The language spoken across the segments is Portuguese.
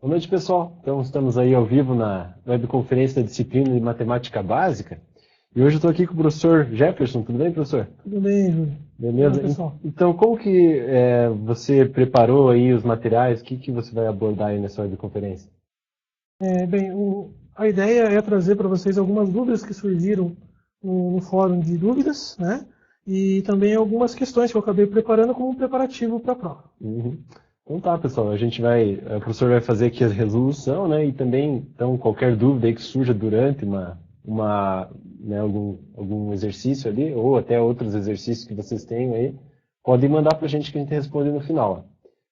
Boa noite, pessoal. Então, estamos aí ao vivo na webconferência da disciplina de Matemática Básica. E hoje eu estou aqui com o professor Jefferson. Tudo bem, professor? Tudo bem, Júlio. Olá, Beleza? pessoal. Então, como que você preparou aí os materiais? O que você vai abordar aí nessa webconferência? A ideia é trazer para vocês algumas dúvidas que surgiram no fórum de dúvidas, né? E também algumas questões que eu acabei preparando como um preparativo para a prova. Uhum. Então tá, pessoal. O professor vai fazer aqui a resolução, né? E também, então, qualquer dúvida aí que surja durante algum exercício ali, ou até outros exercícios que vocês tenham aí, podem mandar para a gente que a gente responde no final.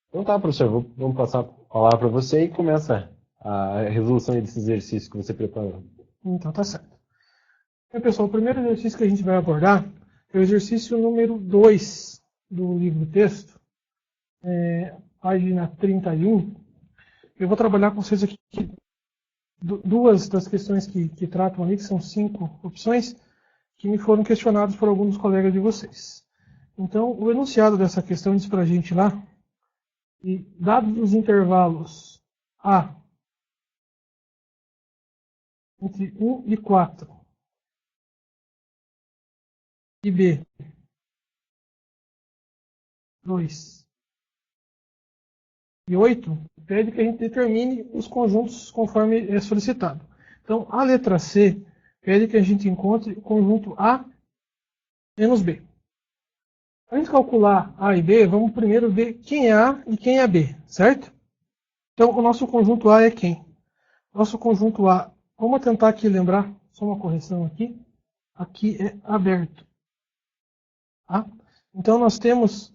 Então tá, professor, vamos passar a palavra para você e começa a resolução aí desse exercício que você preparou. Então, tá certo. Pessoal, o primeiro exercício que a gente vai abordar é o exercício número 2 do livro texto, página 31. Eu vou trabalhar com vocês aqui duas das questões que tratam ali, que são 5 opções, que me foram questionadas por alguns colegas de vocês. Então, o enunciado dessa questão diz para a gente lá, e dados os intervalos A entre 1 e 4 e B 2 e 8, pede que a gente determine os conjuntos conforme é solicitado. Então, a letra C pede que a gente encontre o conjunto A menos B. Para a gente calcular A e B, vamos primeiro ver quem é A e quem é B, certo? Então, o nosso conjunto A é quem? Nosso conjunto A, vamos tentar aqui lembrar, só uma correção aqui. Aqui é aberto. Tá? Então, nós temos,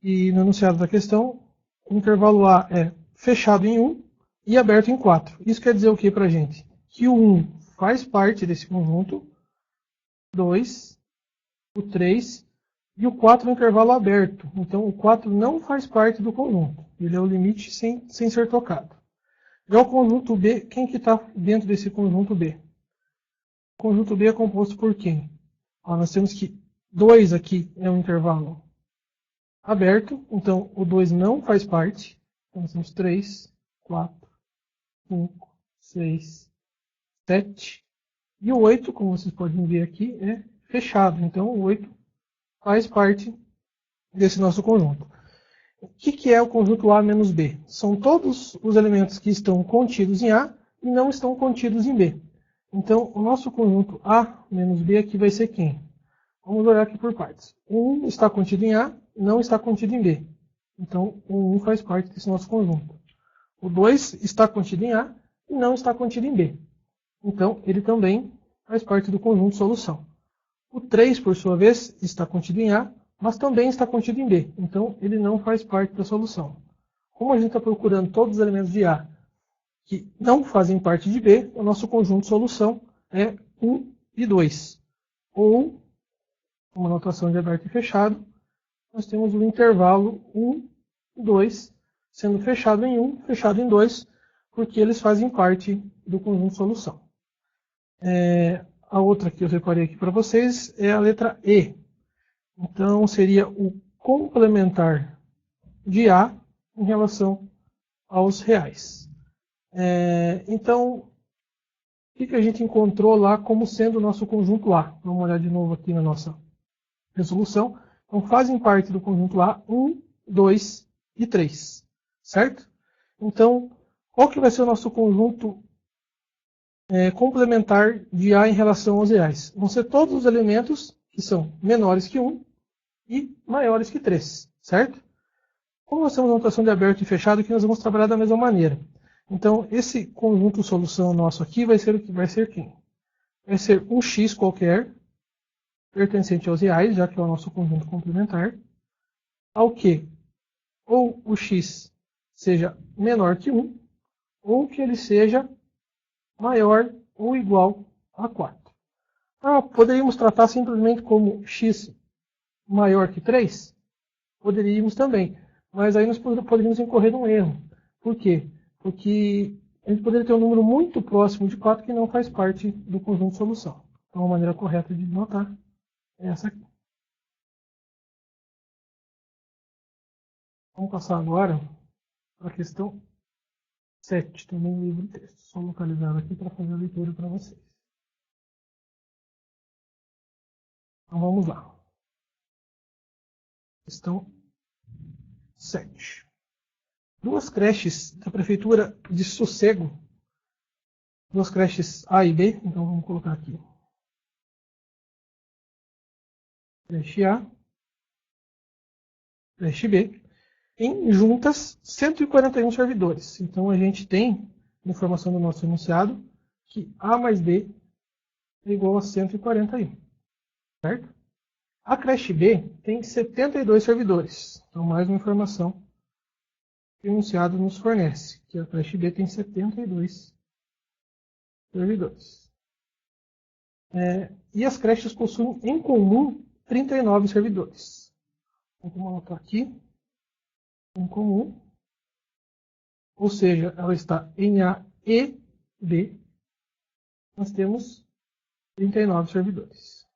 e no enunciado da questão, o intervalo A é fechado em 1 e aberto em 4. Isso quer dizer o que para a gente? Que o 1 faz parte desse conjunto, 2, o 3 e o 4 é um intervalo aberto. Então, o 4 não faz parte do conjunto. Ele é o limite sem ser tocado. Já o conjunto B, quem que está dentro desse conjunto B? O conjunto B é composto por quem? Ó, nós temos que 2 aqui é um intervalo aberto, então o 2 não faz parte. Então nós temos 3, 4, 5, 6, 7. E o 8, como vocês podem ver aqui, é fechado. Então o 8 faz parte desse nosso conjunto. O que é o conjunto A menos B? São todos os elementos que estão contidos em A e não estão contidos em B. Então, o nosso conjunto A menos B aqui vai ser quem? Vamos olhar aqui por partes. O 1 está contido em A, não está contido em B. Então, o 1 faz parte desse nosso conjunto. O 2 está contido em A e não está contido em B. Então, ele também faz parte do conjunto solução. O 3, por sua vez, está contido em A, mas também está contido em B. Então, ele não faz parte da solução. Como a gente está procurando todos os elementos de A que não fazem parte de B, o nosso conjunto solução é 1 e 2. Ou, uma notação de aberto e fechado, nós temos o intervalo 1 e 2, sendo fechado em 1, fechado em 2, porque eles fazem parte do conjunto solução. A outra que eu separei aqui para vocês é a letra E. Então, seria o complementar de A em relação aos reais. Então, o que a gente encontrou lá como sendo o nosso conjunto A? Vamos olhar de novo aqui na nossa resolução. Então, fazem parte do conjunto A 1, 2 e 3. Certo? Então, qual que vai ser o nosso conjunto complementar de A em relação aos reais? Vão ser todos os elementos que são menores que 1 e maiores que 3. Certo? Como nós temos a notação de aberto e fechado, aqui nós vamos trabalhar da mesma maneira. Então, esse conjunto solução nosso aqui vai ser quem? Vai ser um x qualquer, pertencente aos reais, já que é o nosso conjunto complementar, ao que ou o x seja menor que 1, ou que ele seja maior ou igual a 4. Poderíamos tratar simplesmente como x maior que 3? Poderíamos também, mas aí nós poderíamos incorrer num erro. Por quê? Porque a gente poderia ter um número muito próximo de 4 que não faz parte do conjunto de solução. Então, a maneira correta de notar é essa aqui. Vamos passar agora para a questão 7 também no livro texto. Só localizar aqui para fazer a leitura para vocês. Então vamos lá. Questão 7. 2 creches da Prefeitura de Sossego. 2 creches A e B. Então vamos colocar aqui. Creche A. Creche B. Em juntas 141 servidores. Então a gente tem informação do nosso enunciado que A mais B é igual a 141. Certo? A creche B tem 72 servidores. Então mais uma informação que o enunciado nos fornece, que a creche B tem 72 servidores. E as creches possuem em comum 39 servidores. Então vamos anotar aqui. Em comum, ou seja, ela está em A e B, nós temos 39 servidores.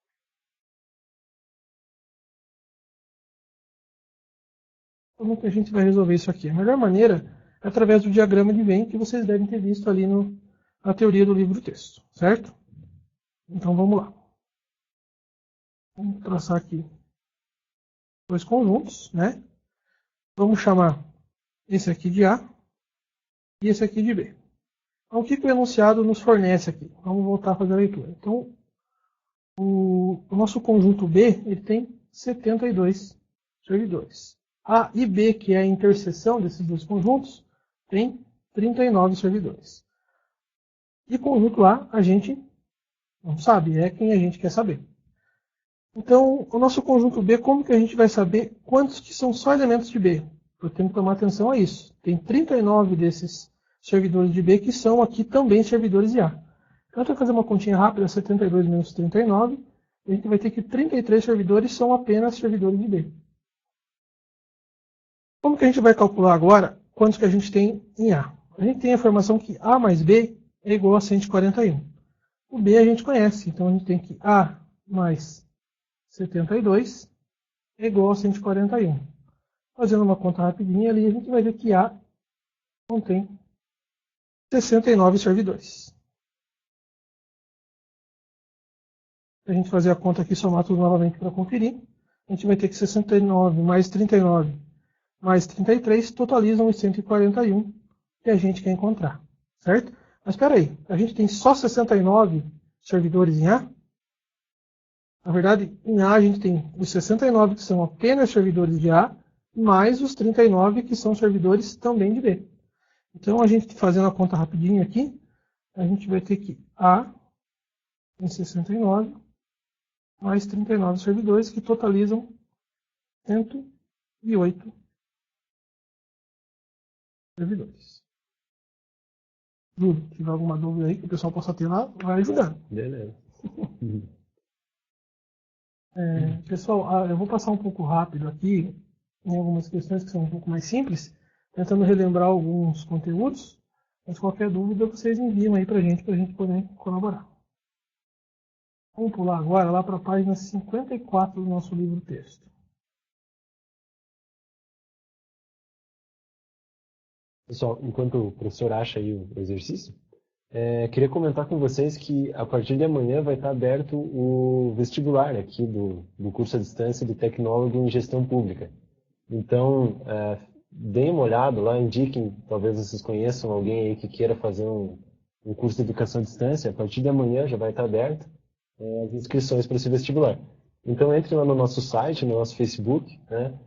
Como que a gente vai resolver isso aqui? A melhor maneira é através do diagrama de Venn que vocês devem ter visto ali na teoria do livro texto, certo? Então vamos lá. Vamos traçar aqui 2 conjuntos, né? Vamos chamar esse aqui de A e esse aqui de B. Então, o que o enunciado nos fornece aqui? Vamos voltar a fazer a leitura. Então, o nosso conjunto B ele tem 72 servidores. A e B, que é a interseção desses 2 conjuntos, tem 39 servidores. E o conjunto A, a gente não sabe, é quem a gente quer saber. Então, o nosso conjunto B, como que a gente vai saber quantos que são só elementos de B? Eu tenho que tomar atenção a isso. Tem 39 desses servidores de B que são aqui também servidores de A. Então, eu vou fazer uma continha rápida, 72 menos 39. A gente vai ter que 33 servidores são apenas servidores de B. Como que a gente vai calcular agora quantos que a gente tem em A? A gente tem a informação que A mais B é igual a 141. O B a gente conhece, então a gente tem que A mais 72 é igual a 141. Fazendo uma conta rapidinha ali, a gente vai ver que A contém 69 servidores. Se a gente fazer a conta aqui, somar tudo novamente para conferir, a gente vai ter que 69 mais 39 mais 33 totalizam os 141 que a gente quer encontrar. Certo? Mas espera aí, a gente tem só 69 servidores em A? Na verdade, em A a gente tem os 69 que são apenas servidores de A, mais os 39 que são servidores também de B. Então, a gente fazendo a conta rapidinho aqui, a gente vai ter que A tem 69, mais 39 servidores, que totalizam 108 servidores. Júlio, se tiver alguma dúvida aí que o pessoal possa ter lá, vai ajudando. Beleza. Pessoal, eu vou passar um pouco rápido aqui em algumas questões que são um pouco mais simples, tentando relembrar alguns conteúdos, mas qualquer dúvida vocês enviam aí pra gente poder colaborar. Vamos pular agora lá para a página 54 do nosso livro texto. Pessoal, enquanto o professor acha aí o exercício, queria comentar com vocês que a partir de amanhã vai estar aberto o vestibular aqui do curso à distância de tecnólogo em gestão pública. Então, deem uma olhada lá, indiquem, talvez vocês conheçam alguém aí que queira fazer um curso de educação à distância. A partir de amanhã já vai estar aberto as inscrições para esse vestibular. Então, entre lá no nosso site, no nosso Facebook, né?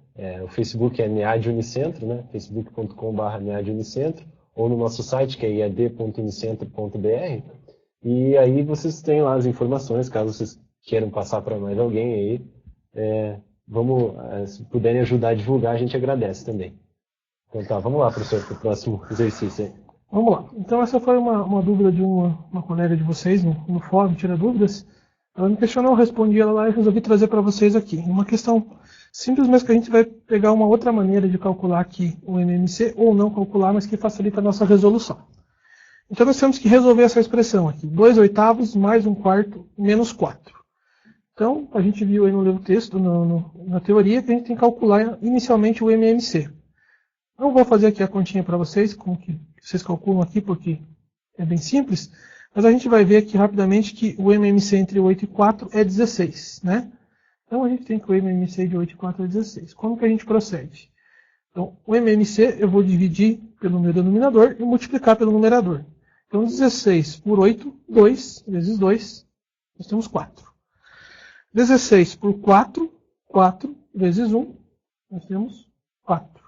O Facebook é NEAD Unicentro, né? facebook.com/NEAD Unicentro, ou no nosso site, que é iad.unicentro.br, e aí vocês têm lá as informações, caso vocês queiram passar para mais alguém aí. Se puderem ajudar a divulgar, a gente agradece também. Então tá, vamos lá, professor, para o próximo exercício aí. Vamos lá. Então essa foi uma dúvida de uma colega de vocês no fórum, Tira Dúvidas. Ela me questionou, eu respondi ela lá e resolvi trazer para vocês aqui. Uma questão simples, mas que a gente vai pegar uma outra maneira de calcular aqui o MMC, ou não calcular, mas que facilita a nossa resolução. Então nós temos que resolver essa expressão aqui. 2/8 mais 1/4 menos 4. Então, a gente viu aí no livro texto, na teoria, que a gente tem que calcular inicialmente o MMC. Eu vou fazer aqui a continha para vocês, como que vocês calculam aqui porque é bem simples, mas a gente vai ver aqui rapidamente que o MMC entre 8 e 4 é 16, né? Então a gente tem que o MMC de 8 e 4 é 16. Como que a gente procede? Então, o MMC eu vou dividir pelo meu denominador e multiplicar pelo numerador. Então, 16 por 8, 2 vezes 2, nós temos 4. 16 por 4, 4 vezes 1, nós temos 4.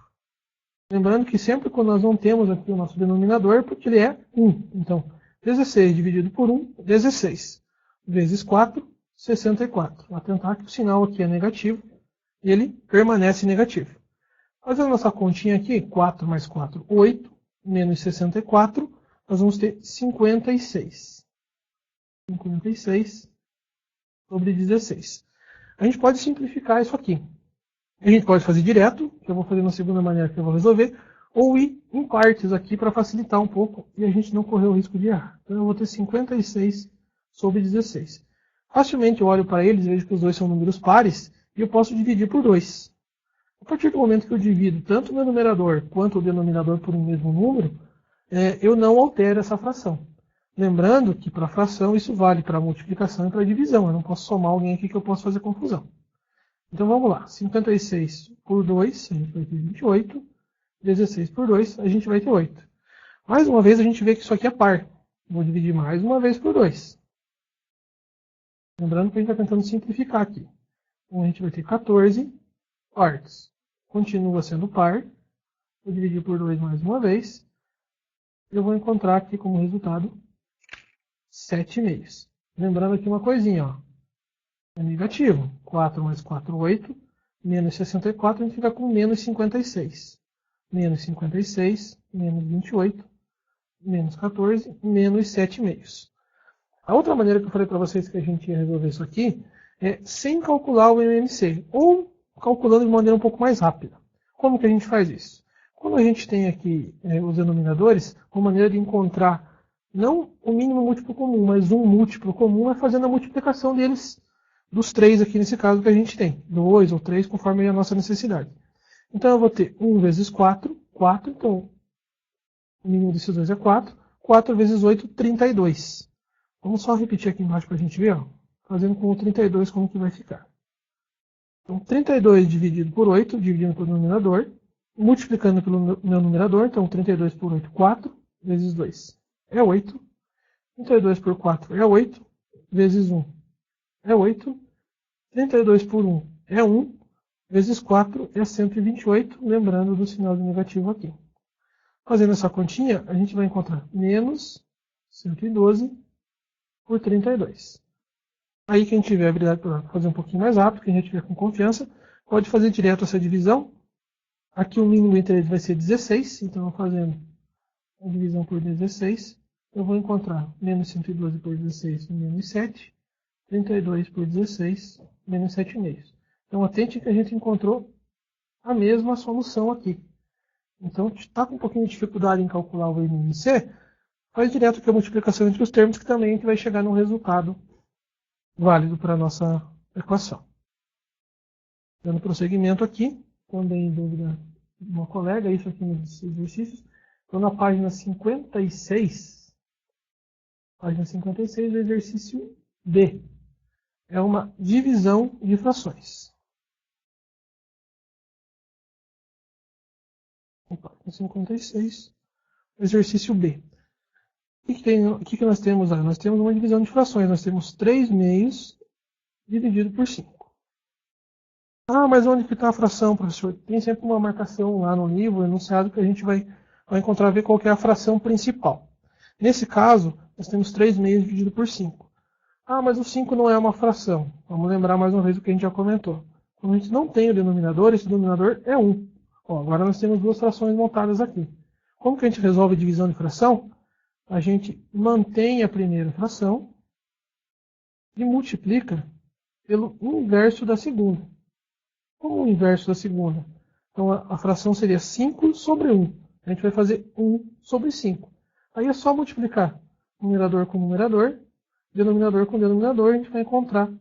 Lembrando que sempre quando nós não temos aqui o nosso denominador, porque ele é 1. Então, 16 dividido por 1, 16. Vezes 4, 64. Vou atentar que o sinal aqui é negativo e ele permanece negativo. Fazendo nossa continha aqui, 4 mais 4, 8, menos 64, nós vamos ter 56. 56 sobre 16. A gente pode simplificar isso aqui. A gente pode fazer direto, que eu vou fazer na segunda maneira que eu vou resolver, ou ir em partes aqui para facilitar um pouco e a gente não correr o risco de errar. Então eu vou ter 56 sobre 16. Facilmente eu olho para eles, vejo que os dois são números pares e eu posso dividir por 2. A partir do momento que eu divido tanto o meu numerador quanto o denominador por um mesmo número, eu não altero essa fração. Lembrando que para fração isso vale para multiplicação e para divisão. Eu não posso somar alguém aqui que eu posso fazer confusão. Então vamos lá. 56 por 2, a gente vai ter 28. 16 por 2, a gente vai ter 8. Mais uma vez a gente vê que isso aqui é par. Vou dividir mais uma vez por 2. Lembrando que a gente está tentando simplificar aqui. Então a gente vai ter 14 partes. Continua sendo par. Vou dividir por 2 mais uma vez. Eu vou encontrar aqui como resultado 7 meios. Lembrando aqui uma coisinha, ó. É negativo. 4 mais 4, 8. Menos 64, a gente fica com menos 56. Menos 56, menos 28, menos 14, menos 7 meios. A outra maneira que eu falei para vocês que a gente ia resolver isso aqui é sem calcular o MMC, ou calculando de maneira um pouco mais rápida. Como que a gente faz isso? Quando a gente tem aqui os denominadores, uma maneira de encontrar não o mínimo múltiplo comum, mas um múltiplo comum é fazendo a multiplicação deles, dos 3 aqui nesse caso que a gente tem, 2 ou 3, conforme a nossa necessidade. Então eu vou ter 1 vezes 4, 4, então o mínimo desses dois é 4. 4 vezes 8, 32. Vamos só repetir aqui embaixo para a gente ver, ó, fazendo com o 32 como que vai ficar. Então 32 dividido por 8, dividindo pelo denominador, multiplicando pelo meu numerador, então 32 por 8, 4, vezes 2 é 8. 32 por 4 é 8, vezes 1 é 8. 32 por 1 é 1. Vezes 4 é 128, lembrando do sinal de negativo aqui. Fazendo essa continha, a gente vai encontrar menos 112 por 32. Aí quem tiver habilidade para fazer um pouquinho mais rápido, quem já tiver com confiança, pode fazer direto essa divisão. Aqui o mínimo entre eles vai ser 16, então fazendo a divisão por 16, eu vou encontrar menos 112 por 16, menos 7, 32 por 16, menos 7,5. Então, atente que a gente encontrou a mesma solução aqui. Então, está com um pouquinho de dificuldade em calcular o MMC, faz direto aqui a multiplicação entre os termos, que também a gente vai chegar num resultado válido para a nossa equação. Dando prosseguimento aqui, também em dúvida de uma colega, isso aqui nos exercícios. Então, na página 56, o exercício B, é uma divisão de frações. Página 56, exercício B. O que nós temos lá? Nós temos uma divisão de frações. Nós temos 3 meios dividido por 5. Ah, mas onde que está a fração, professor? Tem sempre uma marcação lá no livro, enunciado, que a gente vai encontrar, ver qual que é a fração principal. Nesse caso, nós temos 3 meios dividido por 5. Ah, mas o 5 não é uma fração. Vamos lembrar mais uma vez o que a gente já comentou. Quando a gente não tem o denominador, esse denominador é 1. Ó, agora nós temos duas frações montadas aqui. Como que a gente resolve a divisão de fração? A gente mantém a primeira fração e multiplica pelo inverso da segunda. Como o inverso da segunda? Então a fração seria 5 sobre 1. A gente vai fazer 1 sobre 5. Aí é só multiplicar numerador com numerador, denominador com denominador, a gente vai encontrar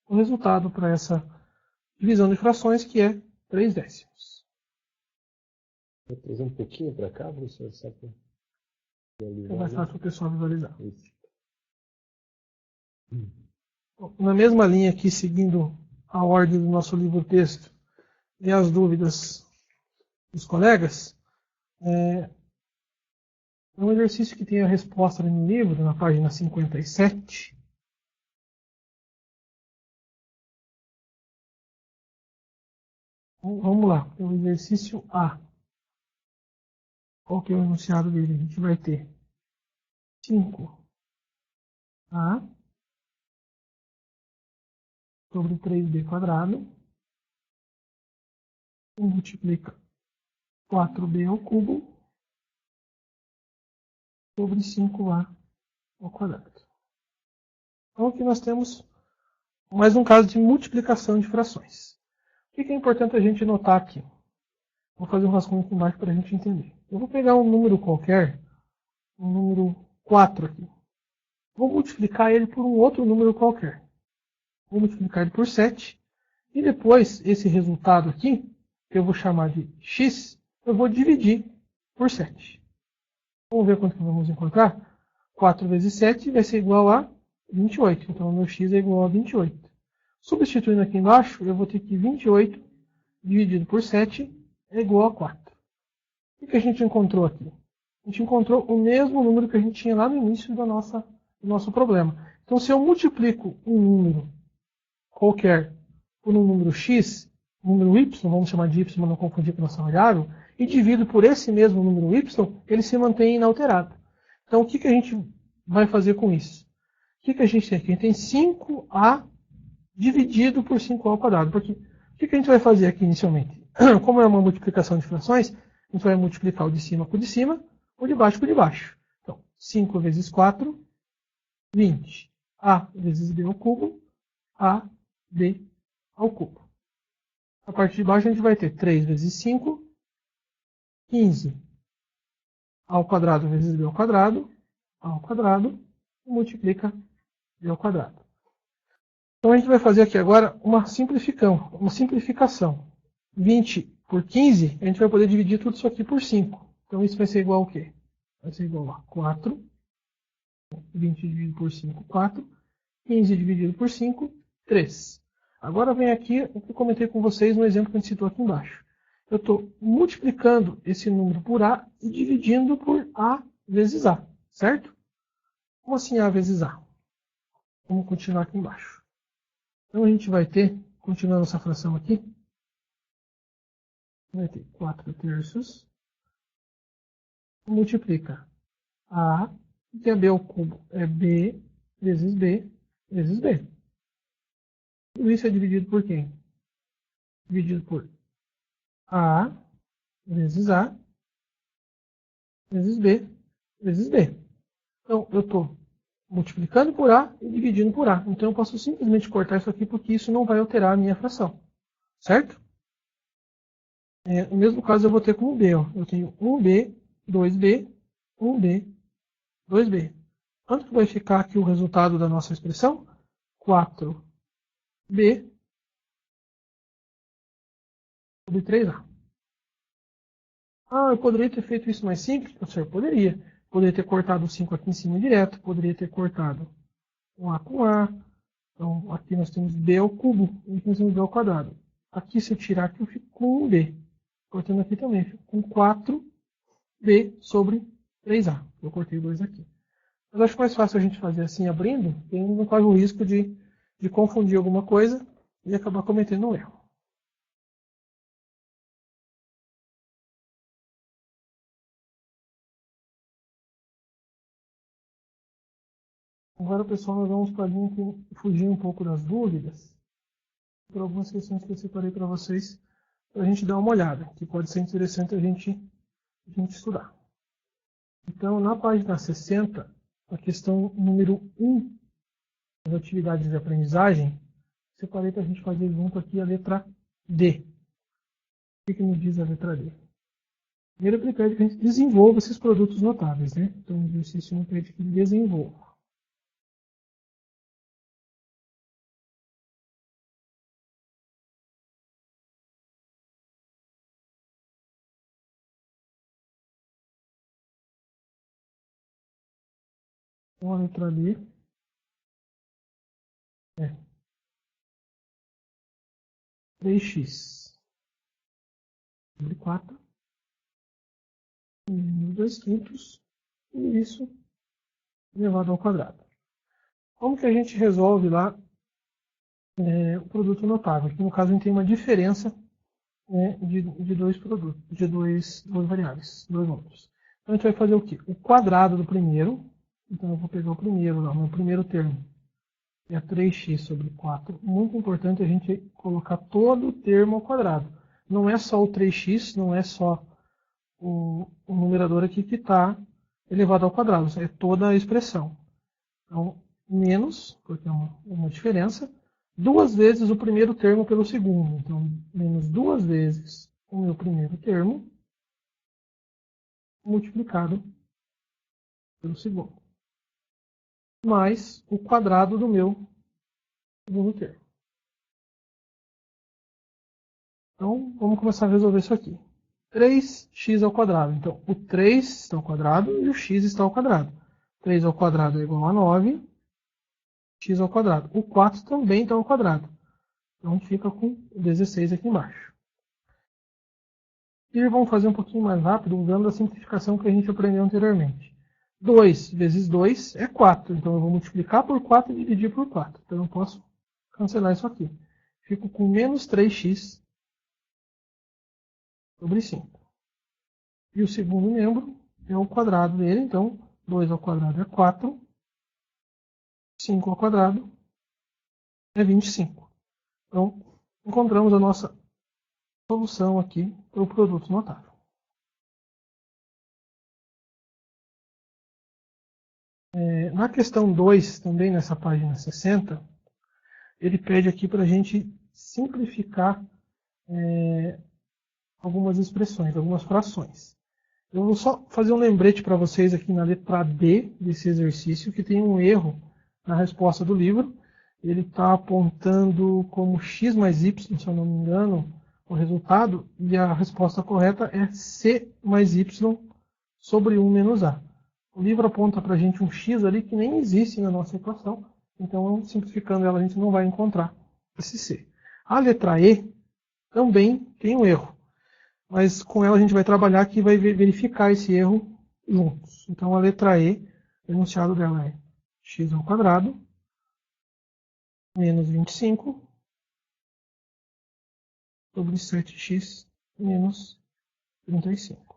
o resultado para essa divisão de frações, que é 3 décimos. Vou trazer um pouquinho para cá, professor. Fica mais fácil para o pessoal visualizar. Isso. Na mesma linha aqui, seguindo a ordem do nosso livro-texto e as dúvidas dos colegas, é um exercício que tem a resposta no livro, na página 57. Vamos lá, o exercício A. Qual que é o enunciado dele? A gente vai ter 5A sobre 3B quadrado, multiplica 4B ao cubo sobre 5A ao quadrado. Então aqui nós temos mais um caso de multiplicação de frações. O que é importante a gente notar aqui? Vou fazer um rascunho aqui embaixo para a gente entender. Eu vou pegar um número qualquer, um número 4 aqui. Vou multiplicar ele por um outro número qualquer. Vou multiplicar ele por 7. E depois, esse resultado aqui, que eu vou chamar de x, eu vou dividir por 7. Vamos ver quanto que vamos encontrar? 4 vezes 7 vai ser igual a 28. Então, o meu x é igual a 28. Substituindo aqui embaixo, eu vou ter que 28 dividido por 7 é igual a 4. O que a gente encontrou aqui? A gente encontrou o mesmo número que a gente tinha lá no início do nosso problema. Então, se eu multiplico um número qualquer por um número x, um número y, vamos chamar de y para não confundir com a nossa variável, e divido por esse mesmo número y, ele se mantém inalterado. Então, o que a gente vai fazer com isso? O que a gente tem aqui? A gente tem 5a dividido por 5a ao quadrado. Porque o que a gente vai fazer aqui inicialmente? Como é uma multiplicação de frações, a gente vai multiplicar o de cima com o de cima, o de baixo com o de baixo. Então, 5 vezes 4, 20. A vezes b ao cubo, a b ao cubo. A parte de baixo a gente vai ter 3 vezes 5, 15 ao quadrado vezes b ao quadrado, e multiplica b ao quadrado. Então a gente vai fazer aqui agora uma simplificação. 20 por 15, a gente vai poder dividir tudo isso aqui por 5. Então isso vai ser igual ao quê? Vai ser igual a 4. 20 dividido por 5, 4. 15 dividido por 5, 3. Agora vem aqui o que eu comentei com vocês no exemplo que a gente citou aqui embaixo. Eu estou multiplicando esse número por A e dividindo por A vezes A, certo? Como assim A vezes A? Vamos continuar aqui embaixo. Então a gente vai ter, continuando essa fração aqui, vai ter 4 terços, multiplica A, que é B ao cubo, é B vezes B vezes B. Tudo isso é dividido por quem? Dividido por A vezes A vezes B vezes B. Então, eu estou multiplicando por A e dividindo por A. Então, eu posso simplesmente cortar isso aqui porque isso não vai alterar a minha fração. Certo? No mesmo caso, eu vou ter como B. Ó. Eu tenho 1B, 2B, 1B, 2B. Quanto que vai ficar aqui o resultado da nossa expressão? 4B sobre 3A. Ah, eu poderia ter feito isso mais simples? Professor, poderia. Poderia ter cortado o 5 aqui em cima direto. Poderia ter cortado o A com A. Então, aqui nós temos B ao cubo. E aqui nós temos B ao quadrado. Aqui, se eu tirar aqui, eu fico com 1B. Cortando aqui também, fico com 4B sobre 3A. Eu cortei 2 aqui. Mas acho mais fácil a gente fazer assim, abrindo, porque não corre o risco de confundir alguma coisa e acabar cometendo um erro. Agora, pessoal, nós vamos para a linha que fugir um pouco das dúvidas por algumas questões que eu separei para vocês para a gente dar uma olhada, que pode ser interessante a gente estudar. Então, na página 60, a questão número 1 das atividades de aprendizagem, separei para a gente fazer junto aqui a letra D. O que nos diz a letra D? Primeiro, ele pede que a gente desenvolva esses produtos notáveis, né? Então, o exercício 1 pede que desenvolva. Então a letra D é 3x sobre 4 menos 2 quintos, e isso elevado ao quadrado. Como que a gente resolve lá o produto notável? Aqui no caso a gente tem uma diferença de dois produtos, de duas variáveis, dois números. Então a gente vai fazer o quê? O quadrado do primeiro, então eu vou pegar o primeiro lá, no primeiro termo, que é 3x sobre 4. Muito importante a gente colocar todo o termo ao quadrado. Não é só o 3x, não é só o numerador aqui que está elevado ao quadrado, é toda a expressão. Então, menos, porque é uma diferença, duas vezes o primeiro termo pelo segundo. Então, menos duas vezes o meu primeiro termo multiplicado pelo segundo. Mais o quadrado do meu segundo termo. Então, vamos começar a resolver isso aqui. 3x ao quadrado. Então, o 3 está ao quadrado e o x está ao quadrado. 3 ao quadrado é igual a 9, x ao quadrado. O 4 também está ao quadrado. Então, a gente fica com 16 aqui embaixo. E vamos fazer um pouquinho mais rápido, usando a simplificação que a gente aprendeu anteriormente. 2 vezes 2 é 4. Então, eu vou multiplicar por 4 e dividir por 4. Então, eu posso cancelar isso aqui. Fico com menos 3x sobre 5. E o segundo membro é o quadrado dele. Então, 2 ao quadrado é 4. 5 ao quadrado é 25. Então, encontramos a nossa solução aqui para o produto notável. Na questão 2, também nessa página 60, ele pede aqui para a gente simplificar algumas expressões, algumas frações. Eu vou só fazer um lembrete para vocês aqui na letra D desse exercício, que tem um erro na resposta do livro. Ele está apontando como x mais y, se eu não me engano, o resultado, e a resposta correta é c mais y sobre 1 menos a. O livro aponta para a gente um x ali que nem existe na nossa equação, então simplificando ela a gente não vai encontrar esse c. A letra E também tem um erro, mas com ela a gente vai trabalhar aqui e vai verificar esse erro juntos. Então a letra E, o enunciado dela é x ao quadrado menos 25 sobre 7x menos 35.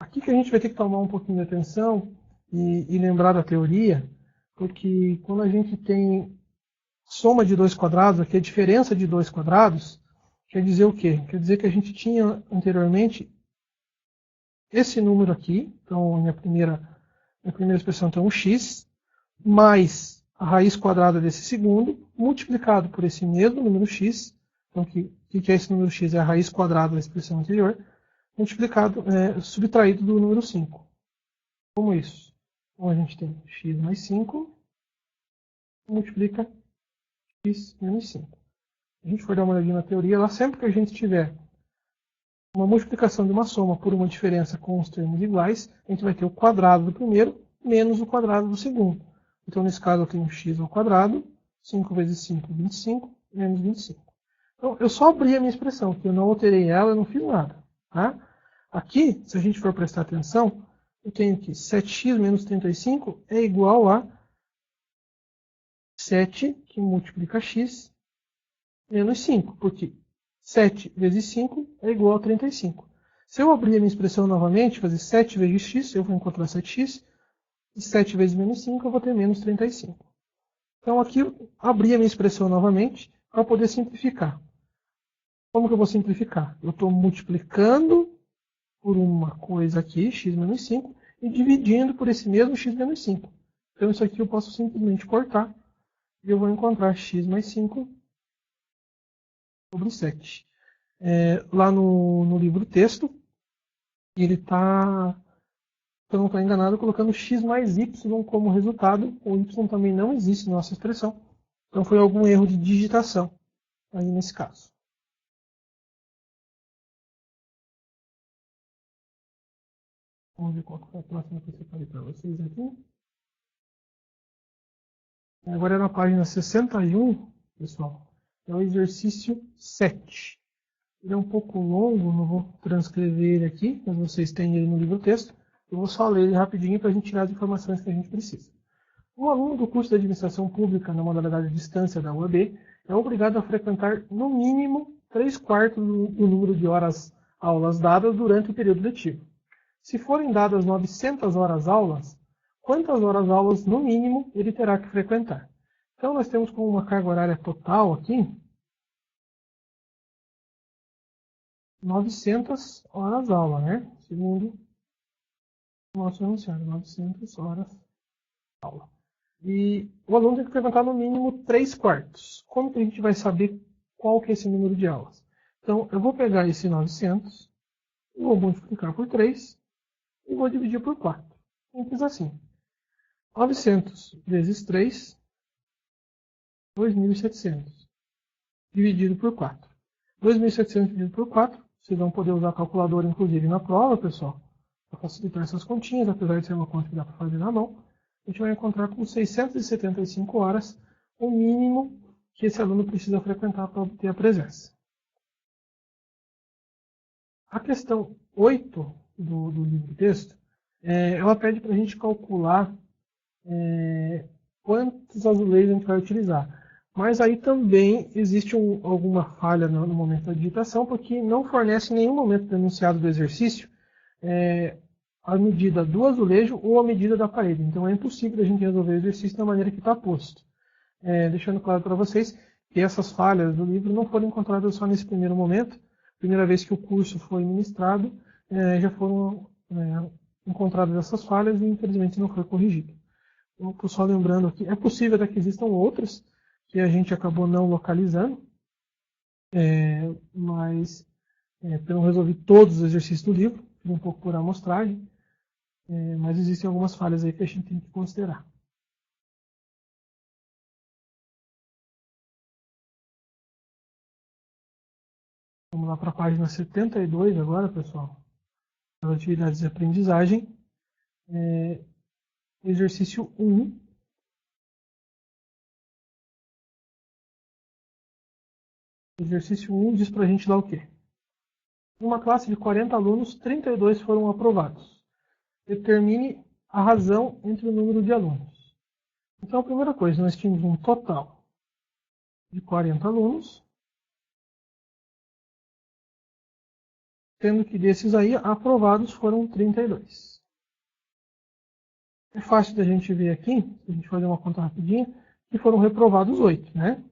Aqui que a gente vai ter que tomar um pouquinho de atenção e lembrar da teoria, porque quando a gente tem soma de dois quadrados, aqui a diferença de dois quadrados, quer dizer o quê? Quer dizer que a gente tinha anteriormente esse número aqui, então minha primeira expressão tem um x, mais a raiz quadrada desse segundo, multiplicado por esse mesmo número x, então o que é esse número x? É a raiz quadrada da expressão anterior, multiplicado, subtraído do número 5. Como isso? Então a gente tem x mais 5, multiplica x menos 5. Se a gente for dar uma olhadinha na teoria, lá sempre que a gente tiver uma multiplicação de uma soma por uma diferença com os termos iguais, a gente vai ter o quadrado do primeiro menos o quadrado do segundo. Então, nesse caso, eu tenho x ao quadrado, 5 vezes 5, 25, menos 25. Então, eu só abri a minha expressão, que eu não alterei ela, eu não fiz nada. Tá? Aqui, se a gente for prestar atenção, eu tenho que 7x menos 35 é igual a 7, que multiplica x, menos 5, porque 7 vezes 5 é igual a 35. Se eu abrir a minha expressão novamente, fazer 7 vezes x, eu vou encontrar 7x, e 7 vezes menos 5, eu vou ter menos 35. Então aqui eu abri a minha expressão novamente para poder simplificar. Como que eu vou simplificar? Eu estou multiplicando por uma coisa aqui, x menos 5, e dividindo por esse mesmo x menos 5. Então isso aqui eu posso simplesmente cortar, e eu vou encontrar x mais 5 sobre 7. Lá no livro texto, ele está, se eu não estou enganado, colocando x mais y como resultado. O y também não existe na nossa expressão. Então foi algum erro de digitação aí nesse caso. Vamos ver qual foi a próxima que eu separei para vocês aqui. Agora é na página 61, pessoal. É o exercício 7. Ele é um pouco longo, não vou transcrever ele aqui, mas vocês têm ele no livro-texto. Eu vou só ler ele rapidinho para a gente tirar as informações que a gente precisa. O aluno do curso de Administração Pública na modalidade de distância da UAB é obrigado a frequentar no mínimo 3/4 do número de horas aulas dadas durante o período letivo. Se forem dadas 900 horas aulas, quantas horas aulas no mínimo ele terá que frequentar? Então nós temos como uma carga horária total aqui 900 horas aula, né? Segundo o nosso enunciado, 900 horas aula. E o aluno tem que frequentar no mínimo 3/4. Como que a gente vai saber qual que é esse número de aulas? Então, eu vou pegar esse 900, vou multiplicar por 3 e vou dividir por 4. Simples assim. 900 vezes 3, 2.700. Dividido por 4. 2.700 dividido por 4. Vocês vão poder usar a calculadora, inclusive, na prova, pessoal, para facilitar essas continhas, apesar de ser uma conta que dá para fazer na mão. A gente vai encontrar com 675 horas o mínimo que esse aluno precisa frequentar para obter a presença. A questão 8 do livro-texto, ela pede para a gente calcular quantos azulejos a gente vai utilizar. Mas aí também existe alguma falha no momento da digitação, porque não fornece em nenhum momento do enunciado do exercício a medida do azulejo ou a medida da parede. Então é impossível a gente resolver o exercício da maneira que está posto. Deixando claro para vocês que essas falhas do livro não foram encontradas só nesse primeiro momento. Primeira vez que o curso foi ministrado, já foram encontradas essas falhas e infelizmente não foi corrigido. Então, só lembrando aqui, é possível até que existam outras que a gente acabou não localizando, mas eu não resolvi todos os exercícios do livro, fiz um pouco por amostragem, mas existem algumas falhas aí que a gente tem que considerar. Vamos lá para a página 72 agora, pessoal. As atividades de aprendizagem. Exercício 1. Exercício 1 diz para a gente lá o quê? Em uma classe de 40 alunos, 32 foram aprovados. Determine a razão entre o número de alunos. Então, a primeira coisa, nós tínhamos um total de 40 alunos, sendo que desses aí, aprovados foram 32. É fácil da gente ver aqui, se a gente fazer uma conta rapidinha, que foram reprovados 8, né?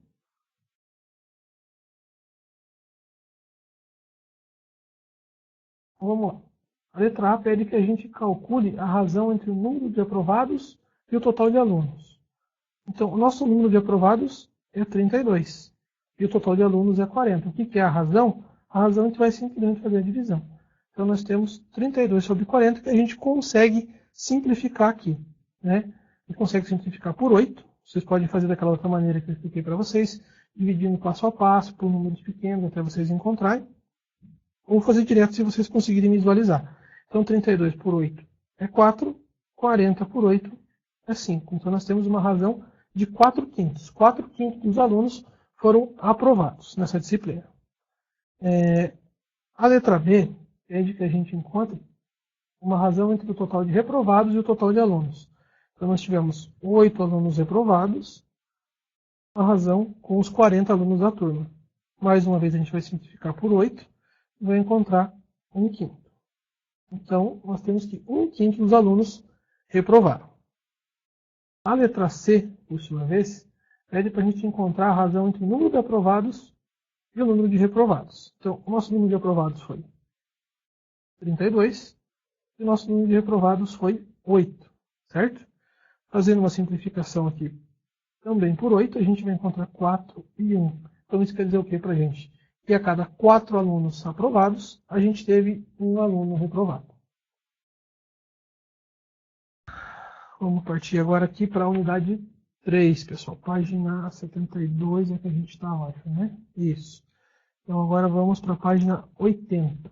Então, vamos lá. A letra A pede que a gente calcule a razão entre o número de aprovados e o total de alunos. Então, o nosso número de aprovados é 32 e o total de alunos é 40. O que é a razão? A razão a gente vai simplesmente fazer a divisão. Então, nós temos 32 sobre 40 que a gente consegue simplificar aqui, né? A gente consegue simplificar por 8. Vocês podem fazer daquela outra maneira que eu expliquei para vocês, dividindo passo a passo por números pequenos até vocês encontrarem. Ou fazer direto se vocês conseguirem visualizar. Então, 32 por 8 é 4, 40 por 8 é 5. Então, nós temos uma razão de 4/5. 4/5 dos alunos foram aprovados nessa disciplina. A letra B pede que a gente encontre uma razão entre o total de reprovados e o total de alunos. Então, nós tivemos 8 alunos reprovados, a razão com os 40 alunos da turma. Mais uma vez, a gente vai simplificar por 8 e vai encontrar 1/5. Então, nós temos que 1/5 dos alunos reprovaram. A letra C, por sua vez, pede para a gente encontrar a razão entre o número de aprovados e o número de reprovados. Então, o nosso número de aprovados foi 32 e o nosso número de reprovados foi 8, certo? Fazendo uma simplificação aqui também por 8, a gente vai encontrar 4 e 1. Então, isso quer dizer o que para a gente? Que a cada 4 alunos aprovados, a gente teve um aluno reprovado. Vamos partir agora aqui para a unidade 3, pessoal. Página 72 é que a gente está, acho, né? Isso. Então, agora vamos para a página 80.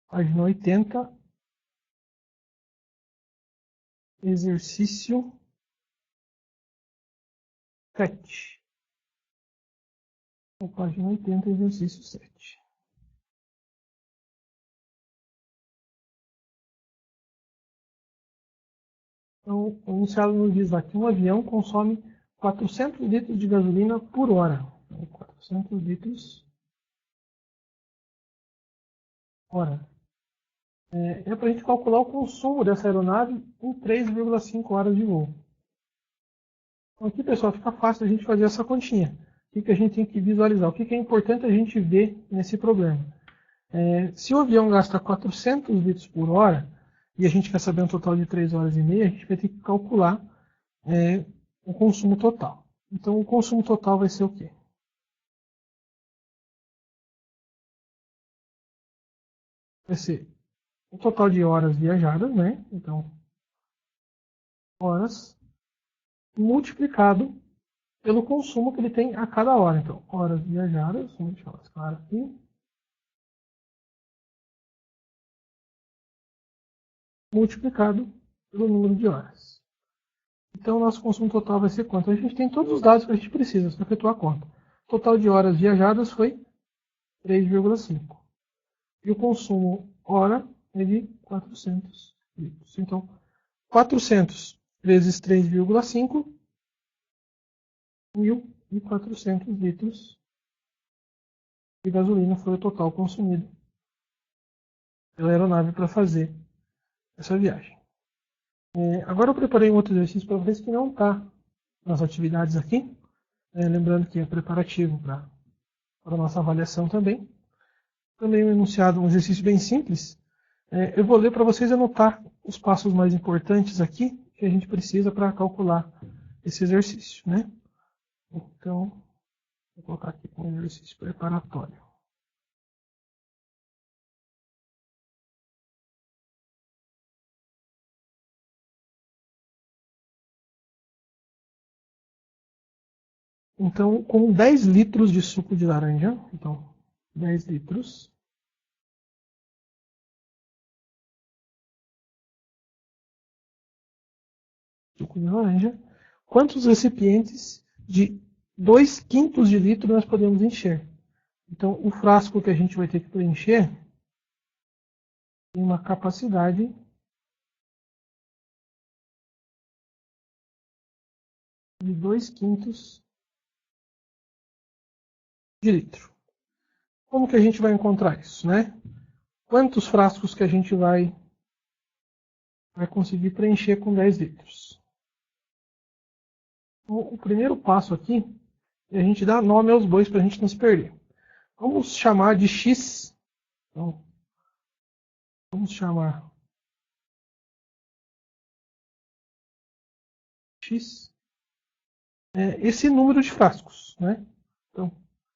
Página 80. Exercício 7. Página 80, exercício 7. Então, o enunciado nos diz lá que um avião consome 400 litros de gasolina por hora. Então, 400 litros por hora. É para a gente calcular o consumo dessa aeronave em 3,5 horas de voo. Então, aqui, pessoal, fica fácil a gente fazer essa continha. O que a gente tem que visualizar? O que é importante a gente ver nesse problema? Se o avião gasta 400 litros por hora, e a gente quer saber um total de 3 horas e meia, a gente vai ter que calcular o consumo total. Então, o consumo total vai ser o quê? Vai ser o total de horas viajadas, né? Então, horas multiplicado pelo consumo que ele tem a cada hora. Então, horas viajadas, vamos deixar mais claro aqui, multiplicado pelo número de horas. Então, nosso consumo total vai ser quanto? A gente tem todos os dados que a gente precisa para efetuar a conta. O total de horas viajadas foi 3,5. E o consumo hora é de 400 litros. Então, 400 vezes 3,5, 1.400 litros de gasolina foi o total consumido pela aeronave para fazer essa viagem. Agora eu preparei um outro exercício para vocês que não está nas atividades aqui. Lembrando que é preparativo para a nossa avaliação também. Também um enunciado, um exercício bem simples. Eu vou ler para vocês anotar os passos mais importantes aqui que a gente precisa para calcular esse exercício, né? Então, vou colocar aqui como exercício preparatório. Então, com 10 litros de suco de laranja, então 10 litros, suco de laranja, quantos recipientes de 2/5 de litro nós podemos encher? Então, o frasco que a gente vai ter que preencher tem uma capacidade de 2/5 de litro. Como que a gente vai encontrar isso, né? Quantos frascos que a gente vai conseguir preencher com 10 litros? Então, o primeiro passo aqui é a gente dar nome aos bois para a gente não se perder. Vamos chamar de X. Então, vamos chamar X esse número de frascos, né? Então,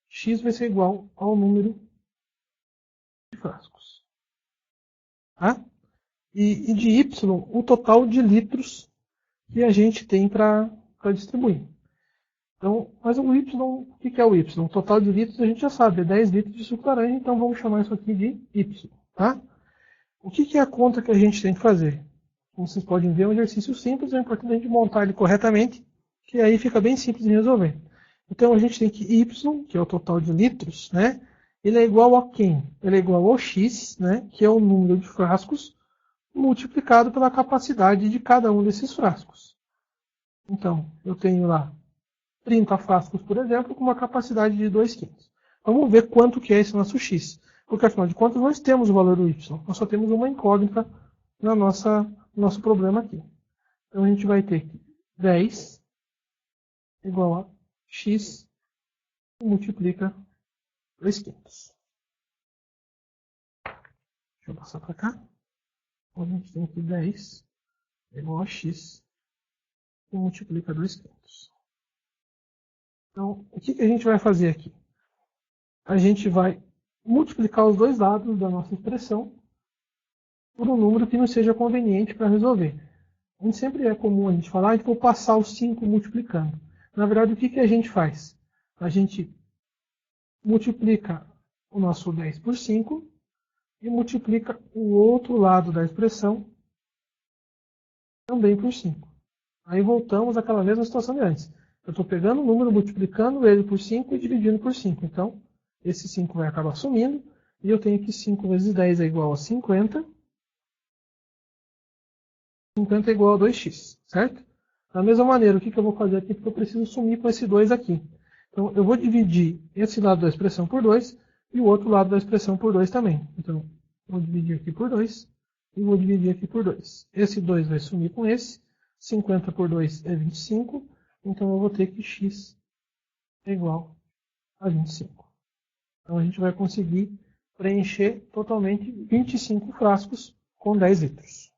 X vai ser igual ao número de frascos. Tá? E de Y, o total de litros que a gente tem para distribuir. Então, mas o Y, o que é o Y? O total de litros a gente já sabe, é 10 litros de suco laranja, então vamos chamar isso aqui de Y. Tá? O que é a conta que a gente tem que fazer? Como vocês podem ver, é um exercício simples, é importante a gente montar ele corretamente, que aí fica bem simples de resolver. Então a gente tem que Y, que é o total de litros, né? Ele é igual a quem? Ele é igual ao X, né? Que é o número de frascos, multiplicado pela capacidade de cada um desses frascos. Então, eu tenho lá 30 frascos, por exemplo, com uma capacidade de 2/5. Vamos ver quanto que é esse nosso X. Porque, afinal de contas, nós temos o valor do Y. Nós só temos uma incógnita no nosso problema aqui. Então, a gente vai ter que 10 igual a X e multiplica 2/5. Deixa eu passar para cá. Então, a gente tem aqui 10 igual a X e multiplica 2/5. Então, o que a gente vai fazer aqui? A gente vai multiplicar os dois lados da nossa expressão por um número que não seja conveniente para resolver. Sempre é comum a gente falar, vou passar os 5 multiplicando. Na verdade, o que a gente faz? A gente multiplica o nosso 10 por 5 e multiplica o outro lado da expressão também por 5. Aí voltamos àquela mesma situação de antes. Eu estou pegando o número, multiplicando ele por 5 e dividindo por 5. Então, esse 5 vai acabar sumindo. E eu tenho que 5 vezes 10 é igual a 50. 50 é igual a 2x, certo? Da mesma maneira, o que eu vou fazer aqui? Porque eu preciso sumir com esse 2 aqui. Então, eu vou dividir esse lado da expressão por 2 e o outro lado da expressão por 2 também. Então, vou dividir aqui por 2 e vou dividir aqui por 2. Esse 2 vai sumir com esse. 50 por 2 é 25. Então, eu vou ter que x é igual a 25. Então, a gente vai conseguir preencher totalmente 25 frascos com 10 litros.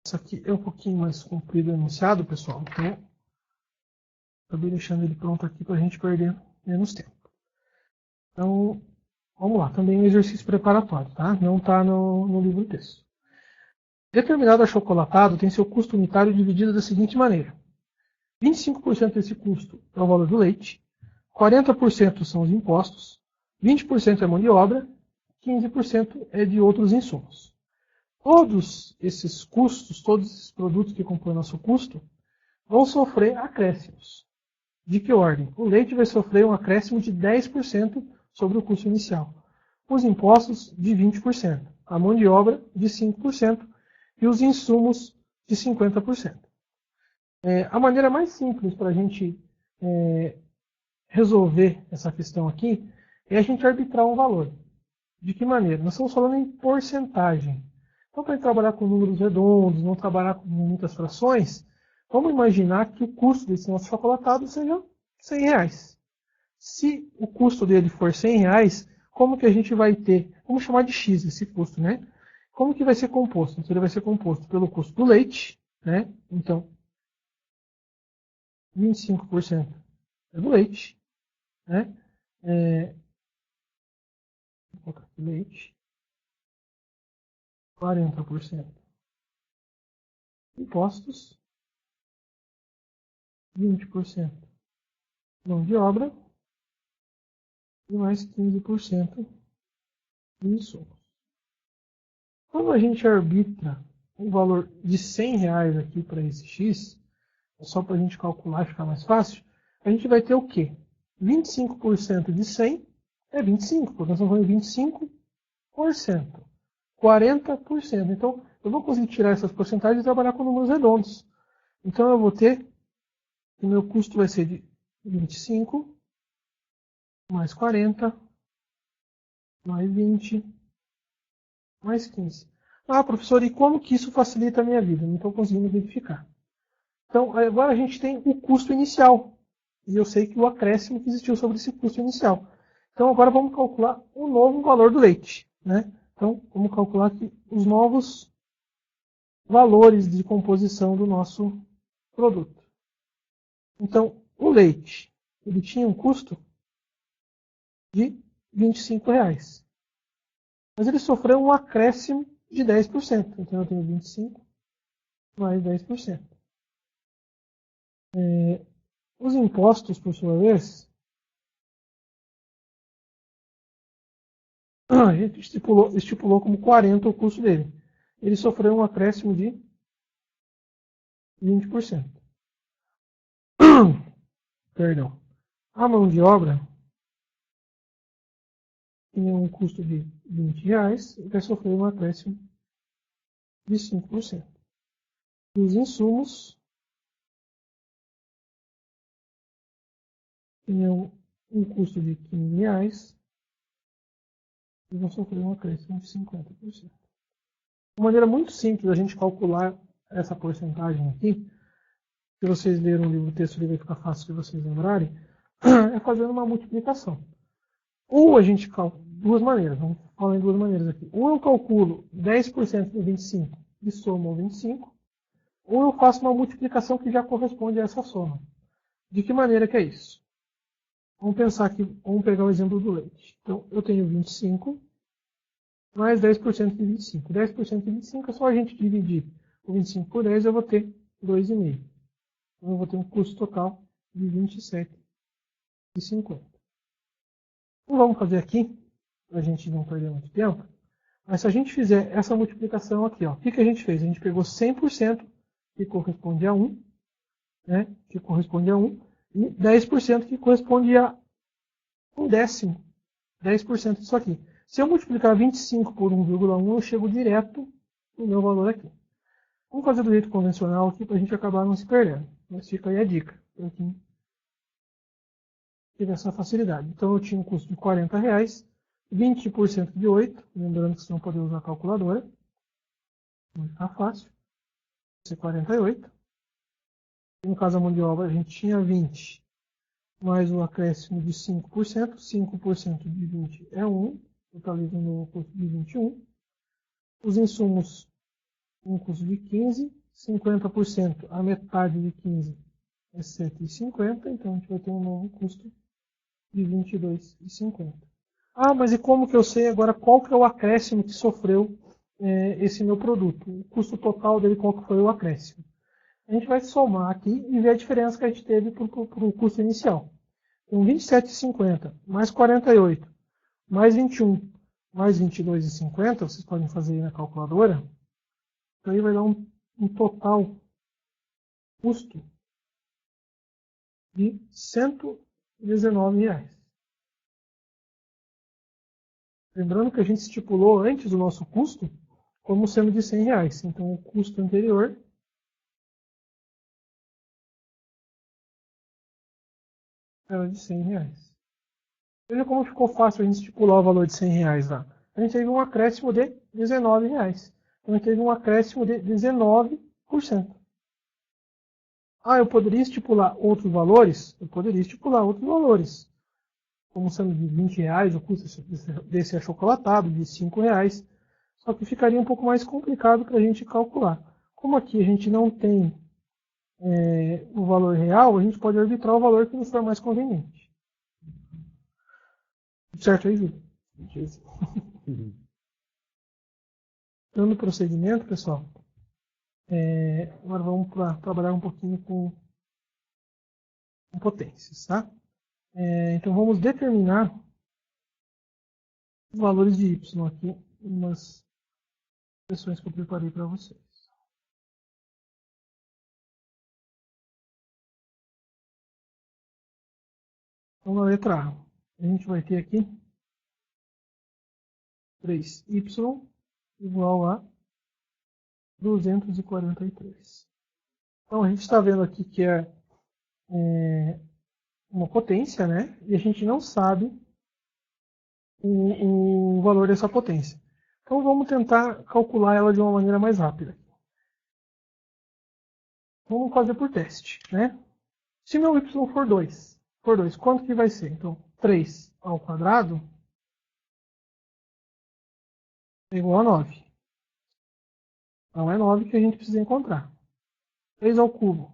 Isso aqui é um pouquinho mais comprido o enunciado, pessoal. Então, acabei deixando ele pronto aqui para a gente perder menos tempo. Então, vamos lá. Também um exercício preparatório, tá? Não está no livro texto. Determinado achocolatado tem seu custo unitário dividido da seguinte maneira. 25% desse custo é o valor do leite, 40% são os impostos, 20% é mão de obra, 15% é de outros insumos. Todos esses custos, todos esses produtos que compõem nosso custo, vão sofrer acréscimos. De que ordem? O leite vai sofrer um acréscimo de 10% sobre o custo inicial. Os impostos de 20%. A mão de obra de 5% e os insumos de 50%. A maneira mais simples para a gente resolver essa questão aqui é a gente arbitrar um valor. De que maneira? Nós estamos falando em porcentagem. Então, para trabalhar com números redondos, não trabalhar com muitas frações, vamos imaginar que o custo desse nosso chocolatado seja R$100. Se o custo dele for R$100, como que a gente vai ter? Vamos chamar de X esse custo, né? Como que vai ser composto? Então, ele vai ser composto pelo custo do leite, né? Então, 25% é do leite, né? Vou colocar aqui leite. 40% impostos, 20% mão de obra e mais 15% de insumos. Quando a gente arbitra um valor de R$100 aqui para esse X, só para a gente calcular e ficar mais fácil, a gente vai ter o quê? 25% de 100 é 25, porque nós estamos falando de 25%. 40%. Então, eu vou conseguir tirar essas porcentagens e trabalhar com números redondos. Então, eu vou ter que o meu custo vai ser de 25 mais 40 mais 20 mais 15. Ah, professor, e como que isso facilita a minha vida? Não estou conseguindo verificar. Então, agora a gente tem o custo inicial. E eu sei que o acréscimo que existiu sobre esse custo inicial. Então, agora vamos calcular o novo valor do leite, né? Então, vamos calcular aqui os novos valores de composição do nosso produto. Então, o leite, ele tinha um custo de R$25. Mas ele sofreu um acréscimo de 10%. Então, eu tenho 25 mais 10%. Os impostos, por sua vez, a gente estipulou como 40 o custo dele. Ele sofreu um acréscimo de 20%. Perdão. A mão de obra tinha um custo de R$20 e vai sofrer um acréscimo de 5%. E os insumos tinham um custo de R$15 e vão sofrer um acréscimo de 50%. Uma maneira muito simples da gente calcular essa porcentagem aqui, se vocês lerem o livro, o texto vai ficar fácil de vocês lembrarem, é fazendo uma multiplicação. Ou a gente calcula, duas maneiras, vamos falar em duas maneiras aqui. Ou eu calculo 10% de 25 e somo ao 25, ou eu faço uma multiplicação que já corresponde a essa soma. De que maneira que é isso? Vamos pensar aqui, vamos pegar o exemplo do leite. Então, eu tenho 25 mais 10% de 25. 10% de 25 é só a gente dividir o 25 por 10, eu vou ter 2,5. Então, eu vou ter um custo total de 27,50. Não vamos fazer aqui, para a gente não perder muito tempo. Mas se a gente fizer essa multiplicação aqui, ó, o que, que a gente fez? A gente pegou 100%, que corresponde a 1, né, que corresponde a 1, e 10% que corresponde a 1/10. 10% disso aqui. Se eu multiplicar 25 por 1,1, eu chego direto no meu valor aqui. Vamos fazer do jeito convencional aqui para a gente acabar não se perdendo. Mas fica aí a dica, para quem tiver essa facilidade. Então eu tinha um custo de R$40, 20% de 8, lembrando que você não pode usar a calculadora. Vai ficar fácil. Vai ser 48. E no caso da mão de obra a gente tinha 20, mais o acréscimo de 5%. 5% de 20 é 1, totalizando o custo de 21. Os insumos, um custo de 15, 50%, a metade de 15 é 7,50, então a gente vai ter um novo custo de 22,50. Ah, mas e como que eu sei agora qual que é o acréscimo que sofreu esse meu produto? O custo total dele, qual que foi o acréscimo? A gente vai somar aqui e ver a diferença que a gente teve para o custo inicial. Então, 27,50 mais 48, mais 21, mais 22,50, vocês podem fazer aí na calculadora. Então, aí vai dar um total custo de R$119. Lembrando que a gente estipulou antes o nosso custo como sendo de R$100. Então, o custo anterior era de R$100. Veja como ficou fácil a gente estipular o valor de R$100 lá. A gente teve um acréscimo de R$19. Então, a gente teve um acréscimo de 19%. Ah, eu poderia estipular outros valores? Eu poderia estipular outros valores. Como sendo de R$20 o custo desse achocolatado, de R$5. Só que ficaria um pouco mais complicado para a gente calcular. Como aqui a gente não tem o valor real, a gente pode arbitrar o valor que nos for mais conveniente. Certo aí, Júlio? Dando prosseguimento, pessoal, agora vamos trabalhar um pouquinho com potências, tá? Então vamos determinar os valores de y aqui, umas expressões que eu preparei para vocês. Então, na letra A, a gente vai ter aqui 3y igual a 243. Então, a gente está vendo aqui que é uma potência, né? E a gente não sabe o valor dessa potência. Então, vamos tentar calcular ela de uma maneira mais rápida. Vamos fazer por teste, né? Se meu y for 2, quanto que vai ser? Então, 3 ao quadrado é igual a 9. Então, é 9 que a gente precisa encontrar. 3 ao cubo,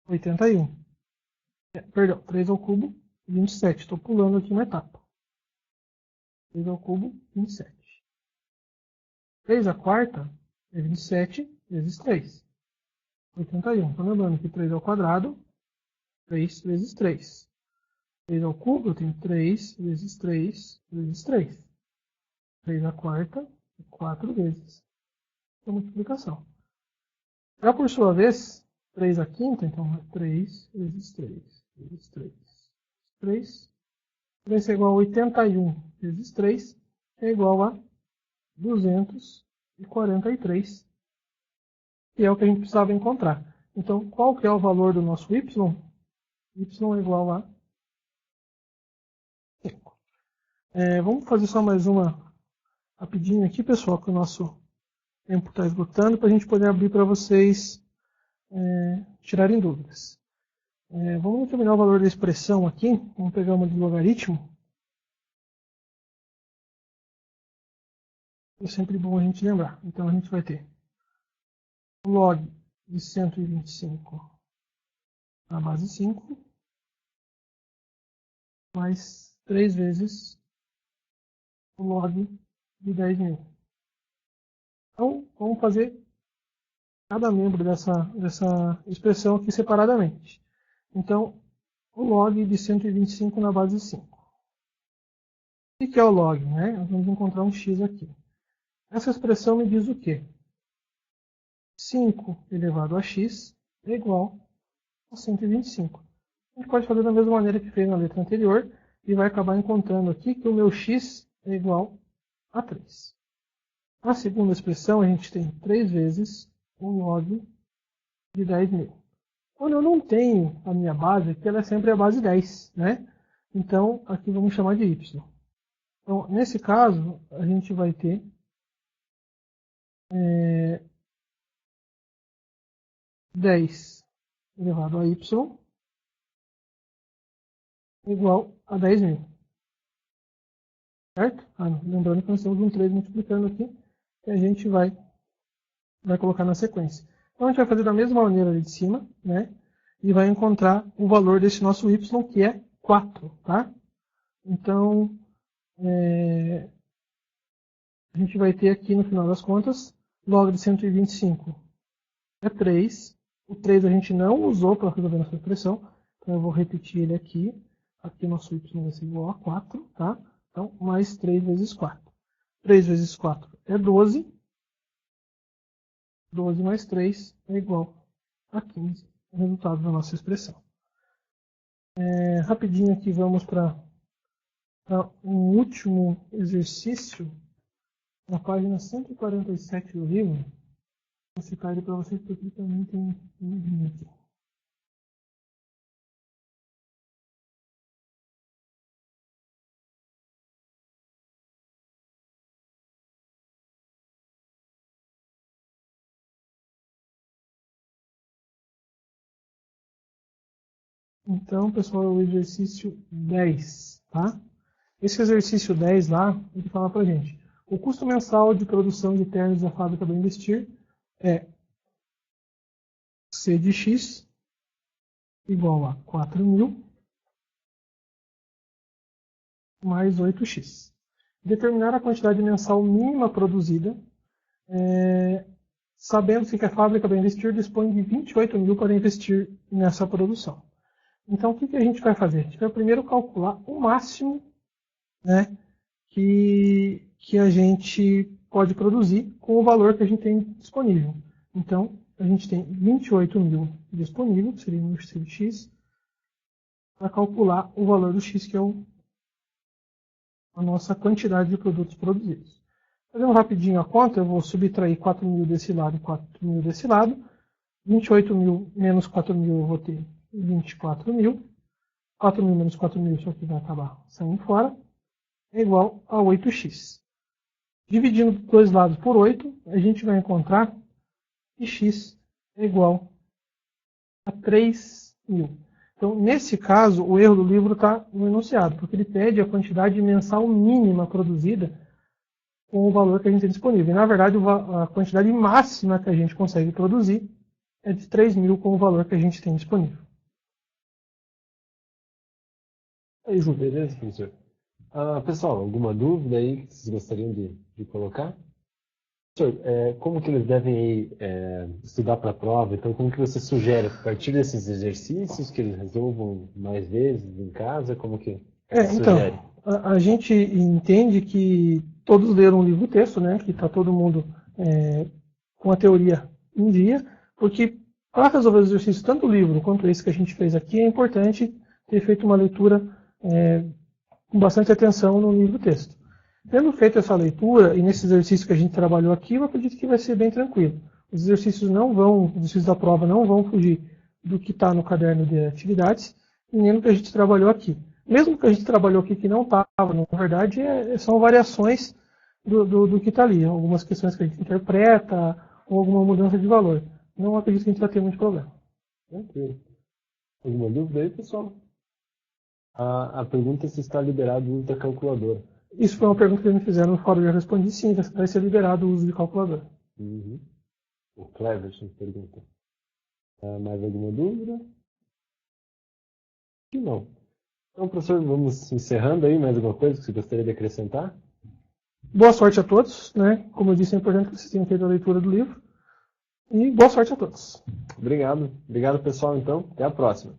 81. Perdão, 3 ao cubo, 27. Estou pulando aqui uma etapa. 3 ao cubo, 27. 3 à quarta é 27 vezes 3. 81. Então, lembrando que 3 ao quadrado, 3 vezes 3. 3 ao cubo, eu tenho 3 vezes 3 vezes 3. 3 à quarta é 4 vezes a multiplicação. Já por sua vez, 3 à quinta, então é 3 vezes 3 vezes 3. 3 vai ser igual a 81 vezes 3, é igual a 243, que é o que a gente precisava encontrar. Então, qual que é o valor do nosso y? Y é igual a 5. Vamos fazer só mais uma rapidinho aqui, pessoal, que o nosso tempo está esgotando, para a gente poder abrir para vocês tirarem dúvidas. Vamos determinar o valor da expressão aqui. Vamos pegar uma de logaritmo. É sempre bom a gente lembrar. Então a gente vai ter log de 125 na base 5 mais 3 vezes o log de 10.000. Então vamos fazer cada membro dessa expressão aqui separadamente. Então, o log de 125 na base 5. O que é o log? Né? Nós vamos encontrar um x aqui. Essa expressão me diz o quê? 5 elevado a x é igual a 125. A gente pode fazer da mesma maneira que fez na letra anterior e vai acabar encontrando aqui que o meu x é igual a 3. Na segunda expressão, a gente tem 3 vezes o log de 10.000. Quando eu não tenho a minha base, aqui ela é sempre a base 10, né? Então, aqui vamos chamar de y. Então, nesse caso, a gente vai ter 10 elevado a y igual a 10.000. Certo? Lembrando que nós temos um 3 multiplicando aqui, que a gente vai colocar na sequência. Então, a gente vai fazer da mesma maneira ali de cima, né? E vai encontrar o valor desse nosso y, que é 4, tá? Então, a gente vai ter aqui, no final das contas, log de 125 é 3. O 3 a gente não usou para resolver nossa expressão, então eu vou repetir ele aqui. Aqui o nosso y vai ser igual a 4, tá? Então, mais 3 vezes 4. 3 vezes 4 é 12. 12 mais 3 é igual a 15. O resultado da nossa expressão. Rapidinho aqui vamos para um último exercício. Na página 147 do livro. Vou citar ele para vocês porque aqui também tem um livrinho aqui. Então, pessoal, é o exercício 10, tá? Esse exercício 10 lá, ele fala pra gente. O custo mensal de produção de ternos da fábrica Bem Vestir é C de X igual a 4.000 mais 8x. Determinar a quantidade mensal mínima produzida, sabendo-se que a fábrica Bem Vestir dispõe de 28.000 para investir nessa produção. Então, o que a gente vai fazer? A gente vai primeiro calcular o máximo, né, que a gente pode produzir com o valor que a gente tem disponível. Então, a gente tem 28.000 disponível, que seria o C de X, para calcular o valor do X, que é a nossa quantidade de produtos produzidos. Fazendo rapidinho a conta, eu vou subtrair 4.000 desse lado e 4.000 desse lado. 28.000 menos 4.000 eu vou ter 24.000. 4.000 menos 4.000, isso aqui vai acabar saindo fora. É igual a 8x. Dividindo os dois lados por 8, a gente vai encontrar que x é igual a 3.000. Então, nesse caso, o erro do livro está no enunciado, porque ele pede a quantidade mensal mínima produzida com o valor que a gente tem disponível. E, na verdade, a quantidade máxima que a gente consegue produzir é de 3.000 com o valor que a gente tem disponível. É isso, beleza, professor? Pessoal, alguma dúvida aí que vocês gostariam de colocar? Professor, como que eles devem estudar para a prova? Então, como que você sugere, a partir desses exercícios, que eles resolvam mais vezes em casa? Como que sugere? Então, a gente entende que todos leram um livro-texto, né? Que está todo mundo com a teoria em dia, porque para resolver os exercícios, tanto o livro quanto esse que a gente fez aqui, é importante ter feito uma leitura com bastante atenção no livro-texto. Tendo feito essa leitura, e nesse exercício que a gente trabalhou aqui, eu acredito que vai ser bem tranquilo. Os exercícios da prova não vão fugir do que está no caderno de atividades, e nem do que a gente trabalhou aqui. Mesmo que a gente trabalhou aqui que não estava, na verdade, são variações do que está ali. Algumas questões que a gente interpreta, ou alguma mudança de valor. Não acredito que a gente vai ter muito problema. Tranquilo. Alguma dúvida aí, pessoal? A pergunta é se está liberado o uso da calculadora. Isso foi uma pergunta que eles me fizeram no fórum e eu respondi sim, vai ser liberado o uso de calculadora. Uhum. O Cleverson pergunta. Mais alguma dúvida? Que não. Então, professor, vamos encerrando aí. Mais alguma coisa que você gostaria de acrescentar? Boa sorte a todos, né? Como eu disse, é importante que vocês tenham feito a leitura do livro. E boa sorte a todos. Obrigado. Obrigado, pessoal, então. Até a próxima.